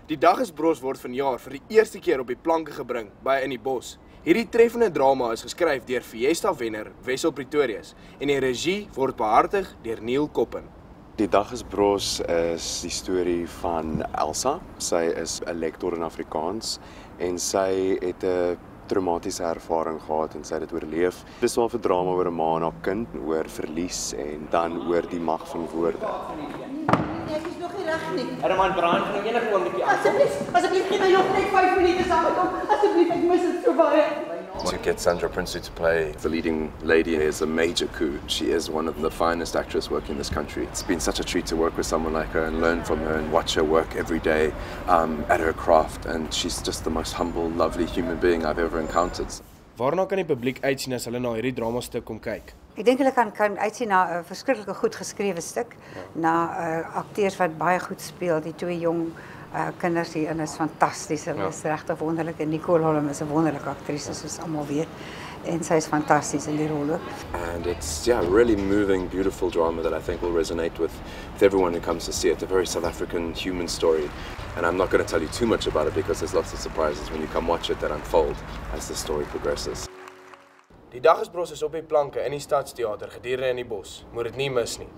Die Dag is Bros word vanjaar vir die eerste keer op die planke gebring by In die Bos. Hierdie treffende drama is geskryf deur Fiesta-wenner Wessel Pretorius en die regie word behartig deur Neil Koppen. Die Dag is Bros is die storie van Elsa. Sy is 'n lektor in Afrikaans en sy het 'n traumatiese ervaring gehad en sy het dit oorleef. Dis wel 'n drama oor 'n ma en haar kind, oor verlies en dan oor die mag van woorde. Ek is nog nie reg nie. Herman Brand gaan nou enige oomblikie aan. Asseblief gee my nog net 5 minute saam met hom. Asseblief, ek mis dit so baie. To get Sandra Prinsloo to play the leading lady is a major coup. She is one of the finest actresses working in this country. It's been such a treat to work with someone like her and learn from her and watch her work every day at her craft. And she's just the most humble, lovely human being I've ever encountered. Waarna kan die publiek uitsien as hulle na hierdie dramastuk kom kyk? Ek dink hulle kan uitsien na 'n verskriklike goed geskrewe stuk, na akteurs wat baie goed speel. Die twee jong kinders hierin is fantasties. Hulle is regtig wonderlik en Nicole Holm is 'n wonderlike aktrise soos almal weet. En sy is fantasties in die rol ook. And it's really moving, beautiful drama that I think will resonate with everyone who comes to see it. A very South African human story. And I'm not going to tell you too much about it because there's lots of surprises when you come watch it that unfold as the story progresses. Die Dag is Bros is op die planke in die Stadsteater gedurende In die Bos. Moet dit nie mis nie.